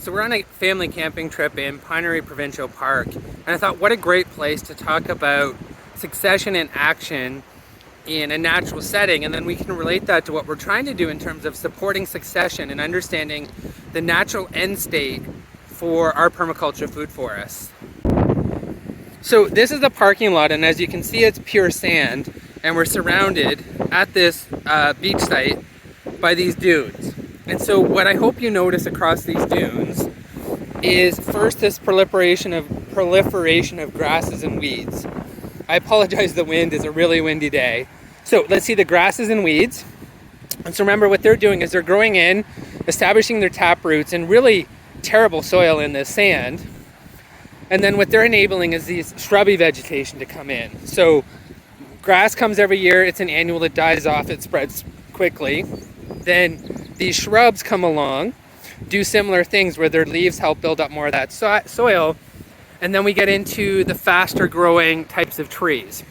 So we're on a family camping trip in Pinery Provincial Park, and I thought what a great place to talk about succession in action in a natural setting, and then we can relate that to what we're trying to do in terms of supporting succession and understanding the natural end state for our permaculture food forests. So this is the parking lot, and as you can see, it's pure sand, and we're surrounded at this beach site by these dunes. And so what I hope you notice across these dunes is first this proliferation of grasses and weeds. I apologize, the wind is a really windy day. So let's see the grasses and weeds. And so remember, what they're doing is they're growing in, establishing their tap roots in really terrible soil in this sand. And then what they're enabling is these shrubby vegetation to come in. So grass comes every year, it's an annual, it dies off, it spreads quickly. Then these shrubs come along, do similar things where their leaves help build up more of that soil, and then we get into the faster growing types of trees.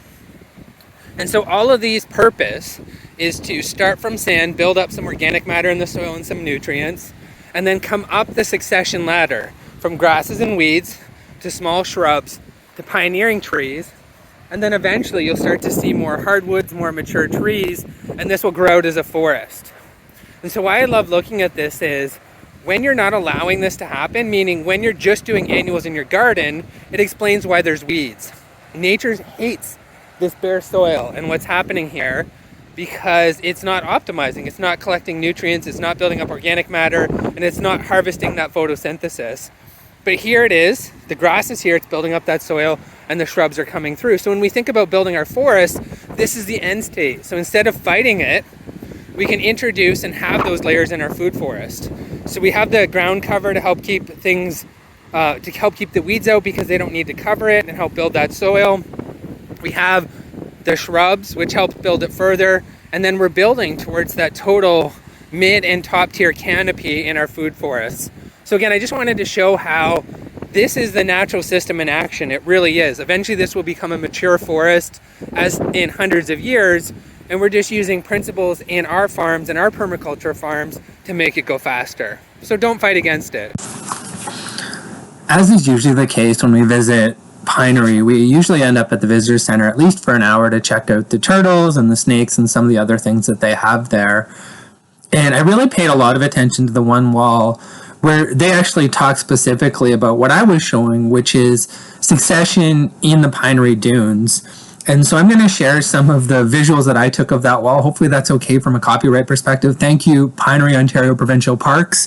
And so all of these purpose is to start from sand, build up some organic matter in the soil and some nutrients, and then come up the succession ladder from grasses and weeds to small shrubs to pioneering trees, and then eventually you'll start to see more hardwoods, more mature trees, and this will grow out as a forest. And so why I love looking at this is when you're not allowing this to happen, meaning when you're just doing annuals in your garden, it explains why there's weeds. Nature hates this bare soil and what's happening here because it's not optimizing, it's not collecting nutrients, it's not building up organic matter, and it's not harvesting that photosynthesis. But here it is, the grass is here, it's building up that soil, and the shrubs are coming through. So when we think about building our forest, this is the end state. So instead of fighting it, we can introduce and have those layers in our food forest. So we have the ground cover to help keep things, to help keep the weeds out because they don't need to cover it and help build that soil. We have the shrubs, which help build it further. And then we're building towards that total mid and top tier canopy in our food forests. So again, I just wanted to show how this is the natural system in action. It really is. Eventually this will become a mature forest as in hundreds of years. And we're just using principles in our farms and our permaculture farms to make it go faster. So don't fight against it. As is usually the case when we visit Pinery, we usually end up at the visitor center at least for an hour to check out the turtles and the snakes and some of the other things that they have there. And I really paid a lot of attention to the one wall where they actually talk specifically about what I was showing, which is succession in the Pinery Dunes. And so I'm going to share some of the visuals that I took of that wall. Hopefully that's okay from a copyright perspective. Thank you, Pinery Ontario Provincial Parks,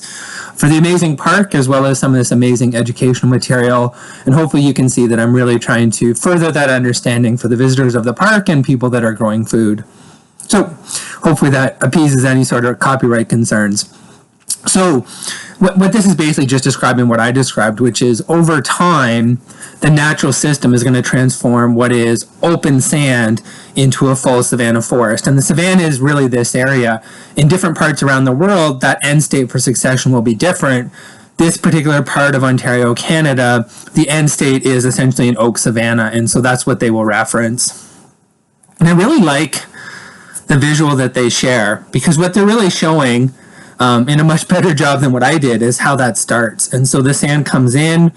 for the amazing park as well as some of this amazing educational material. And hopefully you can see that I'm really trying to further that understanding for the visitors of the park and people that are growing food. So hopefully that appeases any sort of copyright concerns. So what this is basically just describing what I described, which is over time, the natural system is going to transform what is open sand into a full savanna forest. And the savanna is really this area. In different parts around the world, that end state for succession will be different. This particular part of Ontario, Canada, the end state is essentially an oak savanna, and so that's what they will reference. And I really like the visual that they share, because what they're really showing in a much better job than what I did is how that starts. And so the sand comes in,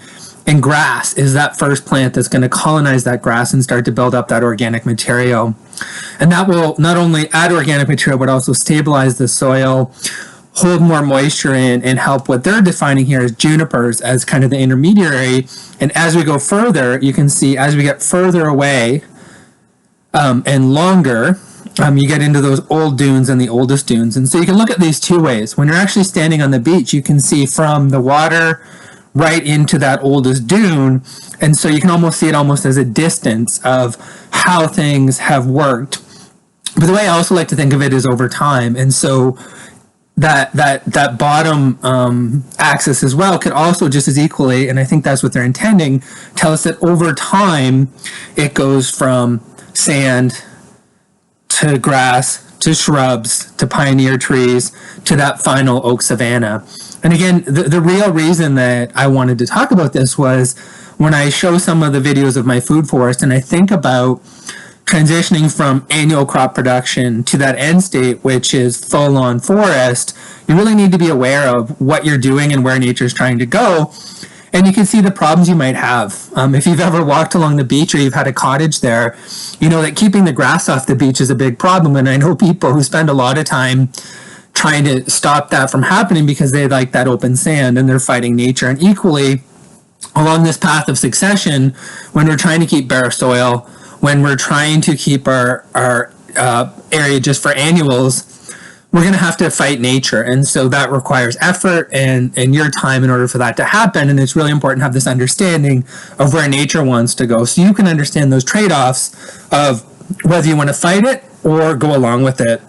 and grass is that first plant that's going to colonize that grass and start to build up that organic material. And that will not only add organic material, but also stabilize the soil, hold more moisture in, and help what they're defining here as junipers as kind of the intermediary. And as we go further, you can see as we get further away and longer, you get into those old dunes and the oldest dunes. And so you can look at these two ways. When you're actually standing on the beach, you can see from the water right into that oldest dune. And so you can almost see it almost as a distance of how things have worked. But the way I also like to think of it is over time. And so that bottom axis as well could also just as equally, and I think that's what they're intending, tell us that over time it goes from sand to grass to shrubs to pioneer trees to that final oak savanna. And again, the real reason that I wanted to talk about this was when I show some of the videos of my food forest and I think about transitioning from annual crop production to that end state, which is full-on forest, you really need to be aware of what you're doing and where nature's trying to go. And you can see the problems you might have. If you've ever walked along the beach or you've had a cottage there, you know that keeping the grass off the beach is a big problem. And I know people who spend a lot of time trying to stop that from happening because they like that open sand and they're fighting nature. And equally, along this path of succession, when we're trying to keep bare soil, when we're trying to keep our area just for annuals, we're going to have to fight nature. And so that requires effort and your time in order for that to happen. And it's really important to have this understanding of where nature wants to go so you can understand those trade-offs of whether you want to fight it or go along with it.